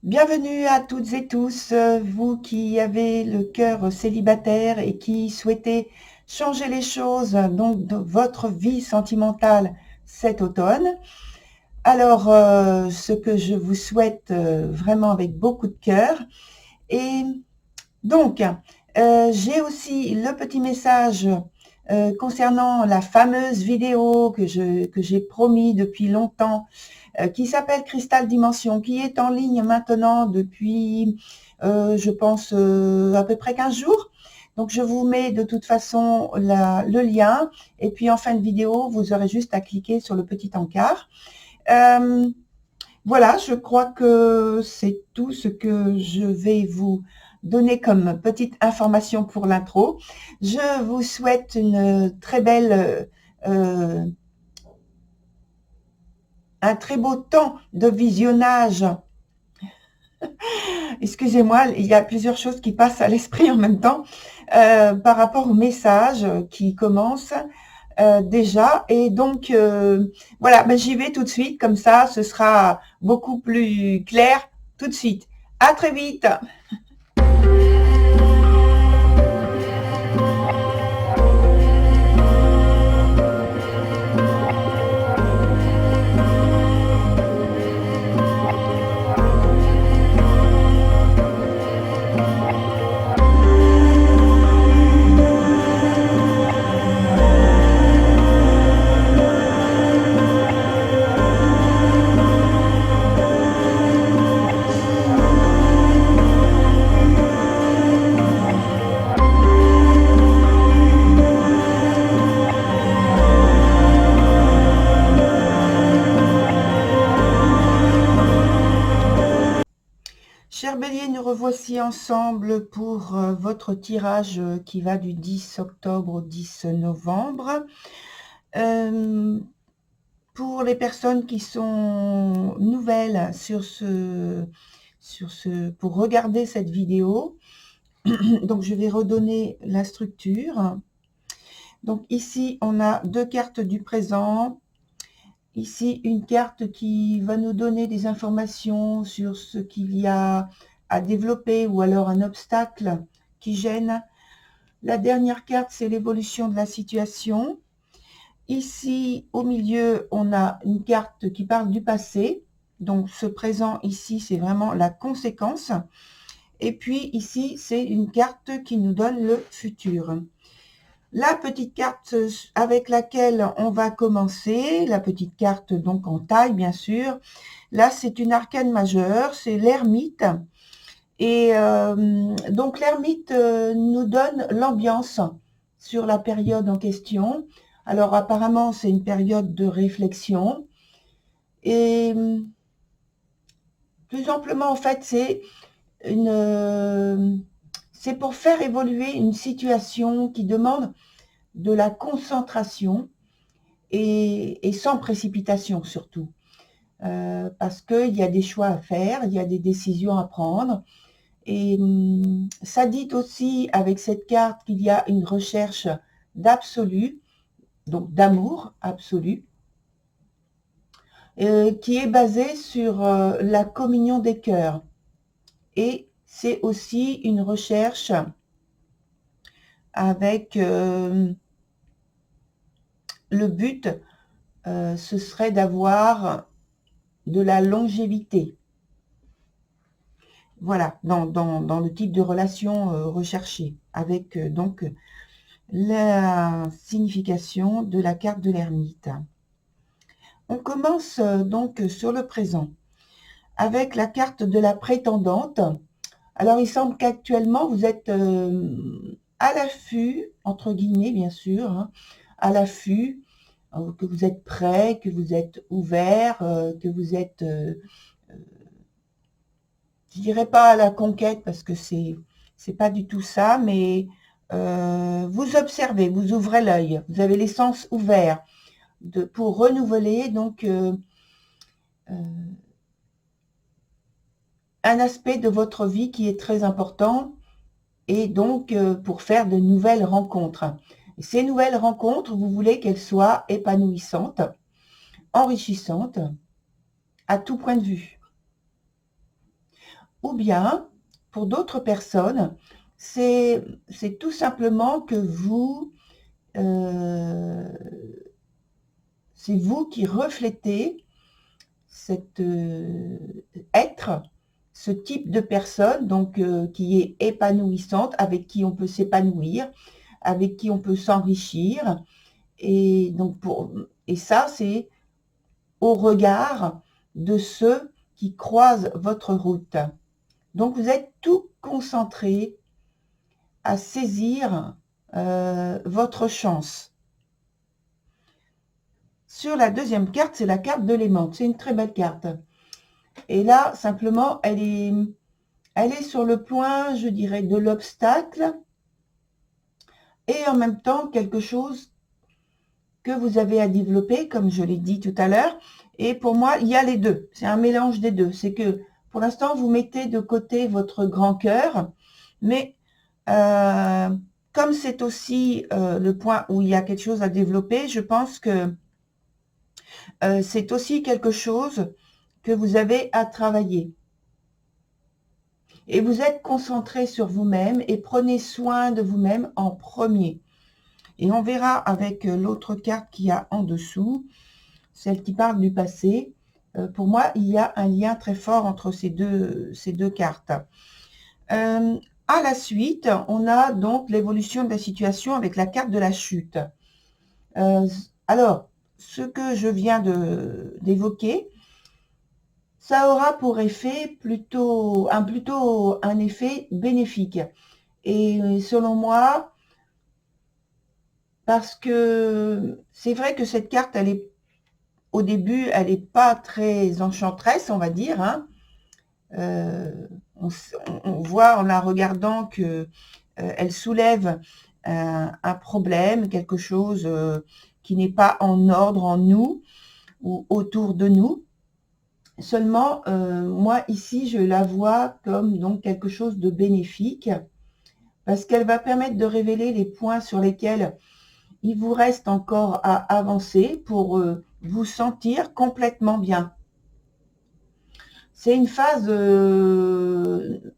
Bienvenue à toutes et tous, vous qui avez le cœur célibataire et qui souhaitez changer les choses donc de votre vie sentimentale cet automne. Alors, ce que je vous souhaite vraiment avec beaucoup de cœur. Et donc, j'ai aussi le petit message concernant la fameuse vidéo que j'ai promis depuis longtemps, qui s'appelle Cristal Dimension, qui est en ligne maintenant depuis, je pense, à peu près 15 jours. Donc, je vous mets de toute façon le lien. Et puis, en fin de vidéo, vous aurez juste à cliquer sur le petit encart. Euh, voilà, je crois que c'est tout ce que je vais vous donner comme petite information pour l'intro. Je vous souhaite une très belle, un très beau temps de visionnage. Excusez-moi, il y a plusieurs choses qui passent à l'esprit en même temps par rapport au message qui commence déjà. Et donc, voilà, ben, j'y vais tout de suite, comme ça, ce sera beaucoup plus clair tout de suite. À très vite. Chers béliers, nous revoici ensemble pour votre tirage qui va du 10 octobre au 10 novembre. Pour les personnes qui sont nouvelles pour regarder cette vidéo, donc je vais redonner la structure. Donc ici, on a deux cartes du présent. Ici, une carte qui va nous donner des informations sur ce qu'il y a à développer ou alors un obstacle qui gêne. La dernière carte, c'est l'évolution de la situation. Ici, au milieu, on a une carte qui parle du passé. Donc, ce présent ici, c'est vraiment la conséquence. Et puis, ici, c'est une carte qui nous donne le futur. La petite carte avec laquelle on va commencer, la petite carte donc en taille, bien sûr. Là, c'est une arcane majeure, c'est l'ermite. Et donc, l'ermite nous donne l'ambiance sur la période en question. Alors, apparemment, c'est une période de réflexion. Et plus amplement, en fait, c'est pour faire évoluer une situation qui demande de la concentration et sans précipitation surtout. Parce qu'il y a des choix à faire, il y a des décisions à prendre. Et ça dit aussi avec cette carte qu'il y a une recherche d'absolu, donc d'amour absolu, qui est basée sur la communion des cœurs. Et c'est aussi une recherche avec le but, ce serait d'avoir de la longévité. Voilà, dans le type de relation recherchée, avec donc la signification de la carte de l'ermite. On commence donc sur le présent, avec la carte de la prétendante. Alors, il semble qu'actuellement, vous êtes à l'affût, entre guillemets, bien sûr, hein, à l'affût, que vous êtes prêt, que vous êtes ouvert, que vous êtes, je dirais pas à la conquête, parce que c'est pas du tout ça, mais vous observez, vous ouvrez l'œil, vous avez les sens ouverts pour renouveler donc un aspect de votre vie qui est très important, et donc pour faire de nouvelles rencontres. Et ces nouvelles rencontres, vous voulez qu'elles soient épanouissantes, enrichissantes, à tout point de vue. Ou bien, pour d'autres personnes, c'est tout simplement que c'est vous qui reflétez cet être, ce type de personne, donc qui est épanouissante, avec qui on peut s'épanouir, avec qui on peut s'enrichir. Et donc et ça, c'est au regard de ceux qui croisent votre route. Donc vous êtes tout concentré à saisir votre chance. Sur la deuxième carte, c'est la carte de l'aimante. C'est une très belle carte. Et là, simplement, elle est sur le point, je dirais, de l'obstacle et en même temps quelque chose que vous avez à développer, comme je l'ai dit tout à l'heure. Et pour moi, il y a les deux. C'est un mélange des deux. C'est que pour l'instant, vous mettez de côté votre grand cœur, mais comme c'est aussi le point où il y a quelque chose à développer, je pense que c'est aussi quelque chose que vous avez à travailler. Et vous êtes concentré sur vous-même et prenez soin de vous-même en premier. Et on verra avec l'autre carte qu'il y a en dessous, celle qui parle du passé. Pour moi, il y a un lien très fort entre ces deux cartes. À la suite, on a donc l'évolution de la situation avec la carte de la chute. Alors, ce que je viens d'évoquer, ça aura pour effet plutôt un effet bénéfique. Et selon moi, parce que c'est vrai que cette carte, au début, elle n'est pas très enchanteresse, on va dire. Hein. On voit en la regardant que elle soulève un problème, quelque chose qui n'est pas en ordre en nous ou autour de nous. Seulement, moi ici, je la vois comme donc quelque chose de bénéfique parce qu'elle va permettre de révéler les points sur lesquels il vous reste encore à avancer pour vous sentir complètement bien. C'est une phase,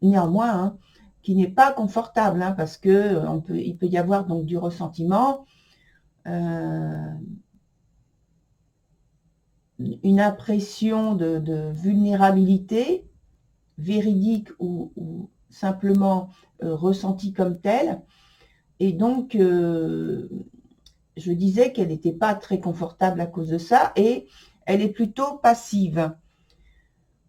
néanmoins, hein, qui n'est pas confortable, hein, parce que il peut y avoir donc du ressentiment, une impression de vulnérabilité, véridique ou simplement ressentie comme telle. Et donc, je disais qu'elle n'était pas très confortable à cause de ça, et elle est plutôt passive.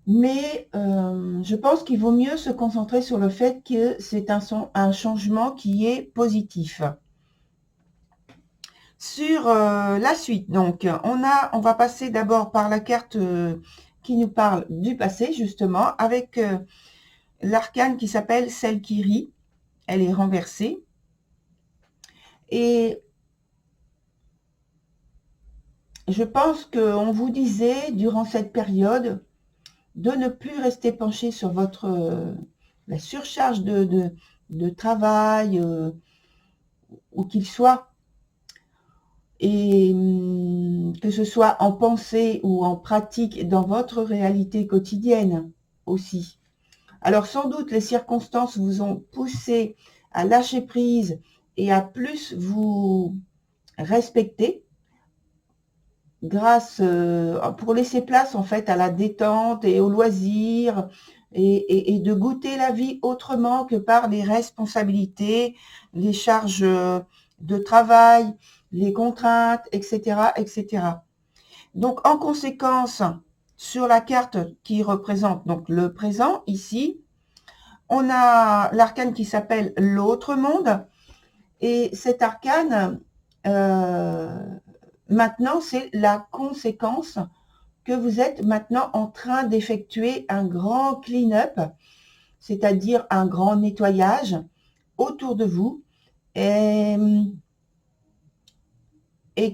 Mais je pense qu'il vaut mieux se concentrer sur le fait que c'est un changement qui est positif. Sur la suite, donc, on va passer d'abord par la carte qui nous parle du passé, justement, avec l'arcane qui s'appelle Celle qui rit. Elle est renversée. Et je pense qu'on vous disait, durant cette période, de ne plus rester penché sur la surcharge de travail, où qu'il soit, et que ce soit en pensée ou en pratique dans votre réalité quotidienne aussi. Alors sans doute les circonstances vous ont poussé à lâcher prise et à plus vous respecter, grâce pour laisser place en fait à la détente et au loisir, et de goûter la vie autrement que par les responsabilités, les charges de travail, les contraintes, etc., etc. Donc en conséquence, sur la carte qui représente donc le présent ici, on a l'arcane qui s'appelle l'autre monde, et cet arcane maintenant, c'est la conséquence que vous êtes maintenant en train d'effectuer un grand clean-up, c'est-à-dire un grand nettoyage autour de vous, et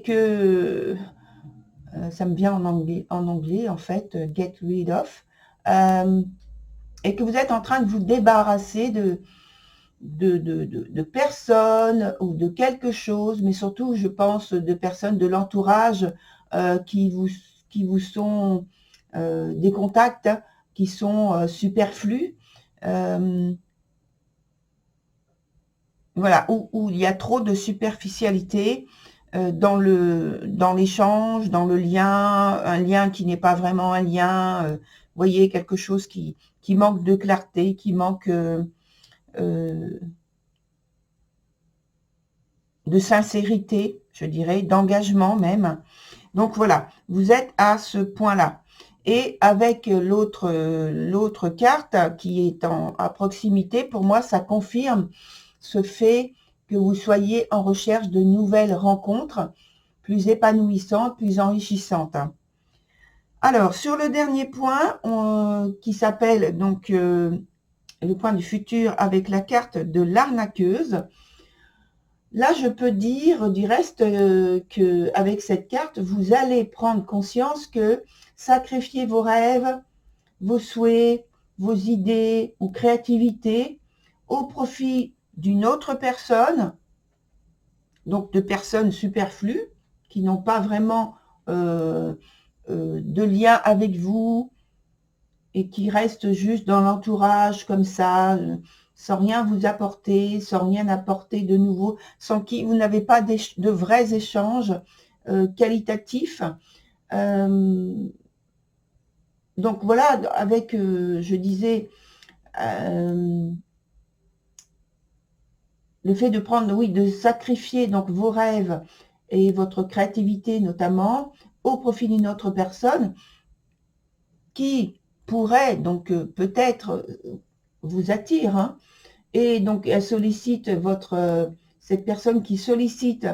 que ça me vient en anglais en fait, get rid of, et que vous êtes en train de vous débarrasser de personnes ou de quelque chose, mais surtout, je pense, de personnes de l'entourage qui vous sont des contacts qui sont superflus voilà, où il y a trop de superficialité dans l'échange, dans le lien, un lien qui n'est pas vraiment un lien, vous voyez, quelque chose qui manque de clarté, qui manque de sincérité, je dirais, d'engagement même. Donc voilà, vous êtes à ce point-là. Et avec l'autre carte qui est à proximité, pour moi, ça confirme ce fait que vous soyez en recherche de nouvelles rencontres plus épanouissantes, plus enrichissantes. Alors, sur le dernier point, qui s'appelle donc le point du futur avec la carte de l'arnaqueuse, là, je peux dire du reste qu'avec cette carte, vous allez prendre conscience que sacrifier vos rêves, vos souhaits, vos idées ou créativité au profit d'une autre personne, donc de personnes superflues qui n'ont pas vraiment de lien avec vous et qui restent juste dans l'entourage comme ça, sans rien vous apporter, sans rien apporter de nouveau, sans qui vous n'avez pas de vrais échanges qualitatifs. Donc voilà, avec, je disais, le fait de prendre, oui, de sacrifier donc vos rêves et votre créativité notamment au profit d'une autre personne qui pourrait donc peut-être vous attire, hein, et donc elle sollicite cette personne qui sollicite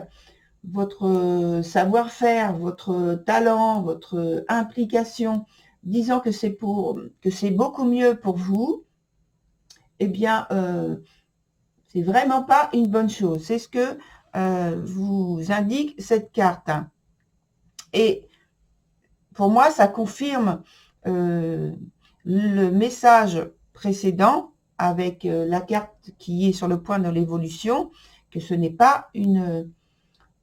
votre savoir-faire, votre talent, votre implication, disant que c'est beaucoup mieux pour vous, eh bien, c'est vraiment pas une bonne chose. C'est ce que vous indique cette carte. Et pour moi, ça confirme le message précédent avec la carte qui est sur le point de l'évolution, que ce n'est pas une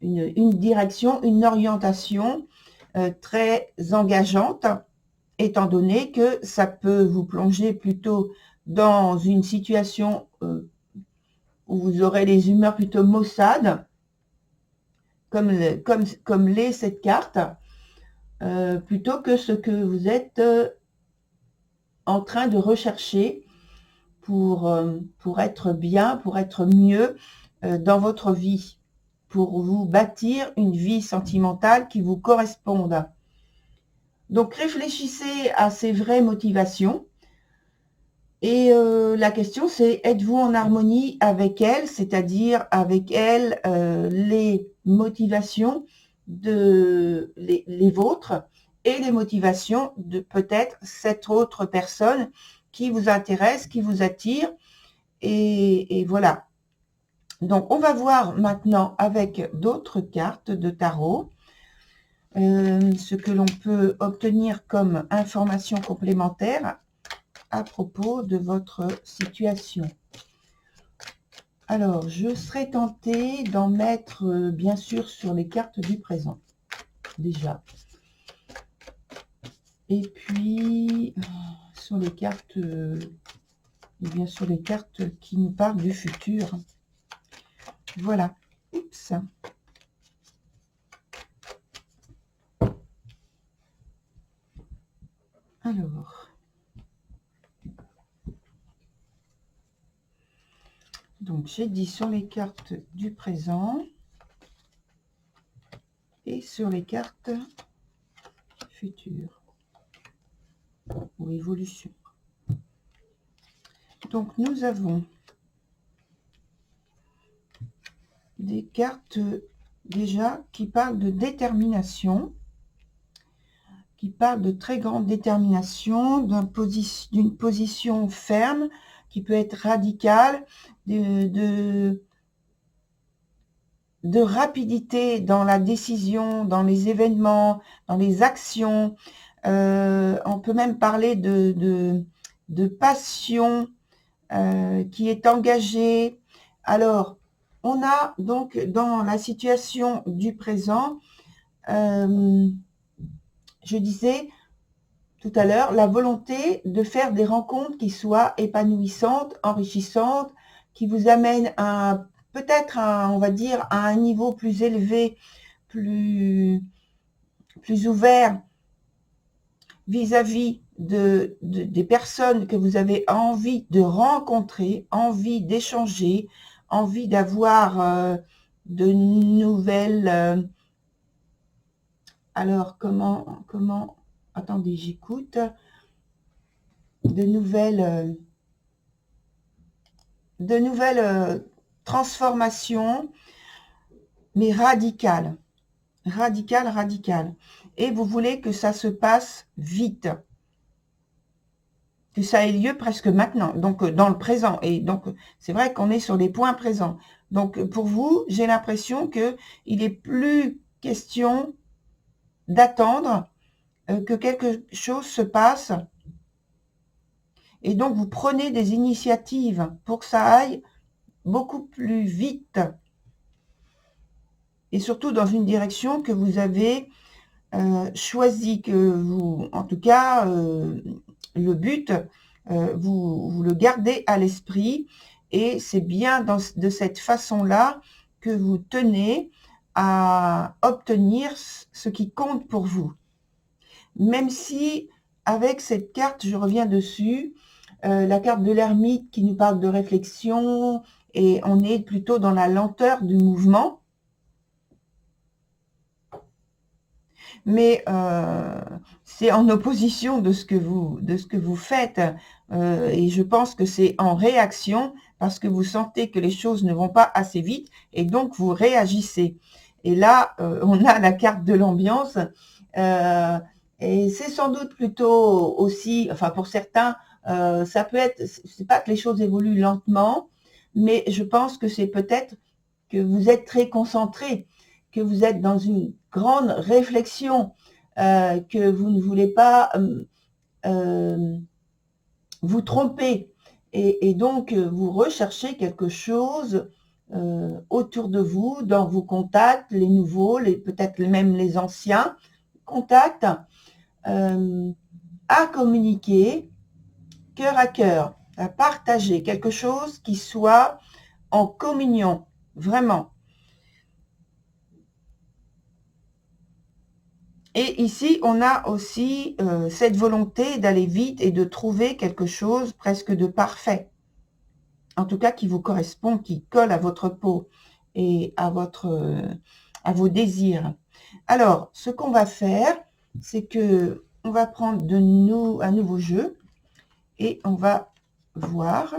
direction, une orientation très engageante, étant donné que ça peut vous plonger plutôt dans une situation où vous aurez les humeurs plutôt maussades, comme l'est cette carte, plutôt que ce que vous êtes en train de rechercher pour être bien, pour être mieux dans votre vie, pour vous bâtir une vie sentimentale qui vous corresponde. Donc réfléchissez à ces vraies motivations. Et la question c'est, êtes-vous en harmonie avec elles, c'est-à-dire avec elles les motivations les vôtres et les motivations de peut-être cette autre personne qui vous intéresse, qui vous attire, et voilà. Donc on va voir maintenant avec d'autres cartes de tarot ce que l'on peut obtenir comme information complémentaire à propos de votre situation. Alors, je serais tentée d'en mettre, bien sûr, sur les cartes du présent, déjà. Et puis, sur les cartes, bien sûr, les cartes qui nous parlent du futur. Voilà. Oups. Alors. Donc, j'ai dit sur les cartes du présent et sur les cartes futures ou évolution. Donc, nous avons des cartes déjà qui parlent de détermination, qui parlent de très grande détermination, d'une position ferme, qui peut être radicale, de rapidité dans la décision, dans les événements, dans les actions. On peut même parler de passion qui est engagée. Alors, on a donc dans la situation du présent, je disais tout à l'heure, la volonté de faire des rencontres qui soient épanouissantes, enrichissantes, qui vous amènent peut-être, on va dire, à un niveau plus élevé, plus ouvert vis-à-vis des personnes que vous avez envie de rencontrer, envie d'échanger, envie d'avoir de nouvelles... alors, attendez, j'écoute. De nouvelles transformations, mais radicales. Radicales. Et vous voulez que ça se passe vite. Que ça ait lieu presque maintenant, donc dans le présent. Et donc, c'est vrai qu'on est sur les points présents. Donc, pour vous, j'ai l'impression qu'il n'est plus question d'attendre que quelque chose se passe. Et donc, vous prenez des initiatives pour que ça aille beaucoup plus vite. Et surtout dans une direction que vous avez choisie, que vous, en tout cas, le but, vous le gardez à l'esprit. Et c'est bien de cette façon-là que vous tenez à obtenir ce qui compte pour vous. Même si, avec cette carte, je reviens dessus, la carte de l'ermite qui nous parle de réflexion, et on est plutôt dans la lenteur du mouvement. Mais c'est en opposition de ce que vous faites. Et je pense que c'est en réaction parce que vous sentez que les choses ne vont pas assez vite et donc vous réagissez. Et là, on a la carte de l'ambiance. Et c'est sans doute plutôt aussi, enfin pour certains, ça peut être, c'est pas que les choses évoluent lentement, mais je pense que c'est peut-être que vous êtes très concentré, que vous êtes dans une grande réflexion, que vous ne voulez pas vous tromper. Et donc, vous recherchez quelque chose autour de vous, dans vos contacts, les nouveaux, peut-être même les anciens contacts, à communiquer, cœur à cœur, à partager quelque chose qui soit en communion, vraiment. Et ici, on a aussi cette volonté d'aller vite et de trouver quelque chose presque de parfait. En tout cas, qui vous correspond, qui colle à votre peau et à vos désirs. Alors, ce qu'on va faire, c'est que on va prendre un nouveau jeu et on va voir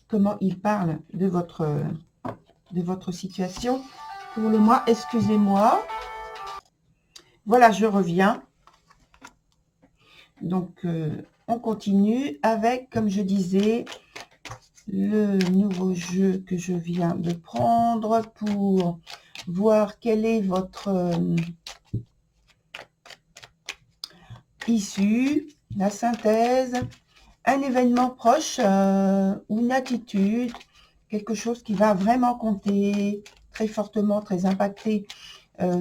comment il parle de votre situation. Pour le mois, excusez-moi. Voilà, je reviens. Donc, on continue avec, comme je disais, le nouveau jeu que je viens de prendre pour voir quelle est votre issue, la synthèse, un événement proche ou une attitude, quelque chose qui va vraiment compter très fortement, très impacté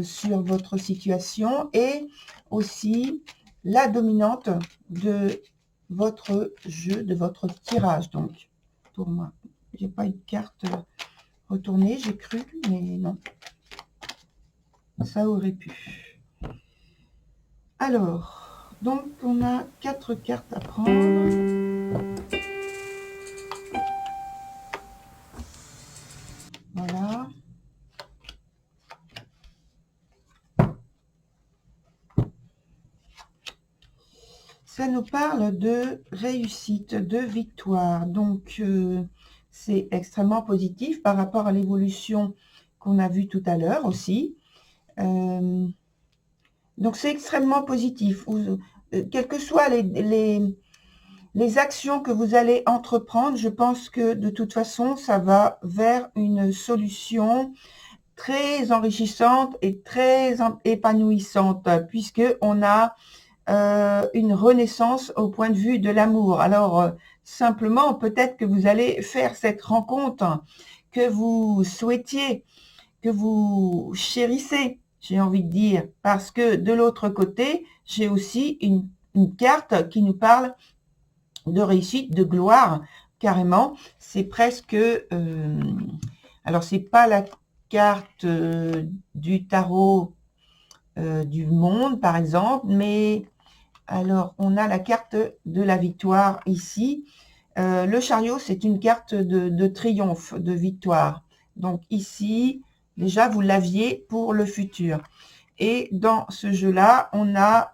sur votre situation et aussi la dominante de votre jeu, de votre tirage. Donc, pour moi, j'ai pas une carte retournée, j'ai cru, mais non. Ça aurait pu. Alors, donc on a 4 cartes à prendre. Voilà. Ça nous parle de réussite, de victoire. Donc, c'est extrêmement positif par rapport à l'évolution qu'on a vue tout à l'heure aussi. Donc, c'est extrêmement positif. Quelles que soient les actions que vous allez entreprendre, je pense que de toute façon, ça va vers une solution très enrichissante et très épanouissante, puisqu'on a une renaissance au point de vue de l'amour. Alors, simplement, peut-être que vous allez faire cette rencontre que vous souhaitiez, que vous chérissez j'ai envie de dire, parce que de l'autre côté, j'ai aussi une carte qui nous parle de réussite, de gloire, carrément. C'est presque... alors, c'est pas la carte du tarot du monde, par exemple, mais alors, on a la carte de la victoire ici. Le chariot, c'est une carte de triomphe, de victoire. Donc ici, déjà, vous l'aviez pour le futur. Et dans ce jeu-là, on a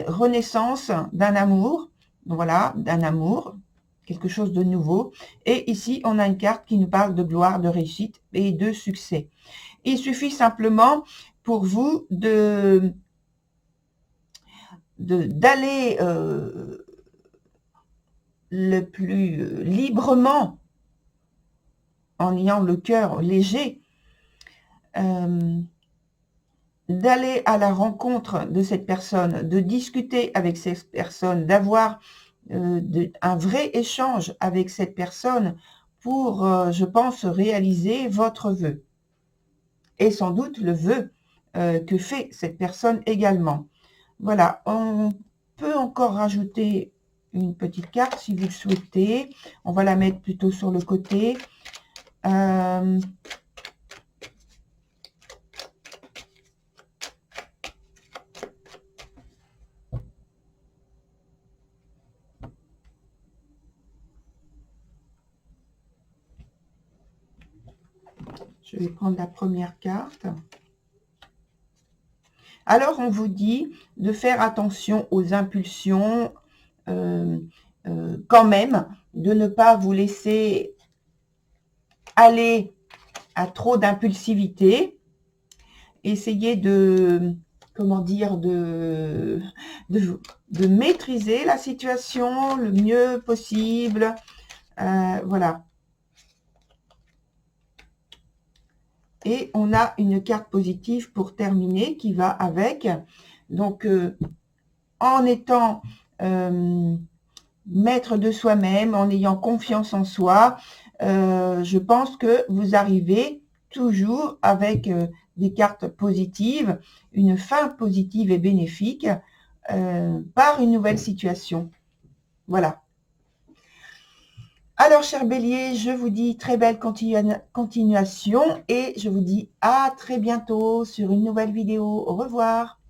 renaissance d'un amour. Voilà, d'un amour, quelque chose de nouveau. Et ici, on a une carte qui nous parle de gloire, de réussite et de succès. Il suffit simplement pour vous d'aller le plus librement, en ayant le cœur léger, d'aller à la rencontre de cette personne, de discuter avec cette personne, d'avoir un vrai échange avec cette personne pour, je pense, réaliser votre vœu. Et sans doute le vœu que fait cette personne également. Voilà, on peut encore rajouter une petite carte si vous le souhaitez. On va la mettre plutôt sur le côté. Je vais prendre la première carte. Alors, on vous dit de faire attention aux impulsions, quand même, de ne pas vous laisser aller à trop d'impulsivité. Essayez de, comment dire, de maîtriser la situation le mieux possible. Voilà. Et on a une carte positive pour terminer qui va avec. Donc, en étant maître de soi-même, en ayant confiance en soi, je pense que vous arrivez toujours avec des cartes positives, une fin positive et bénéfique par une nouvelle situation. Voilà. Alors, cher Bélier, je vous dis très belle continuation et je vous dis à très bientôt sur une nouvelle vidéo. Au revoir.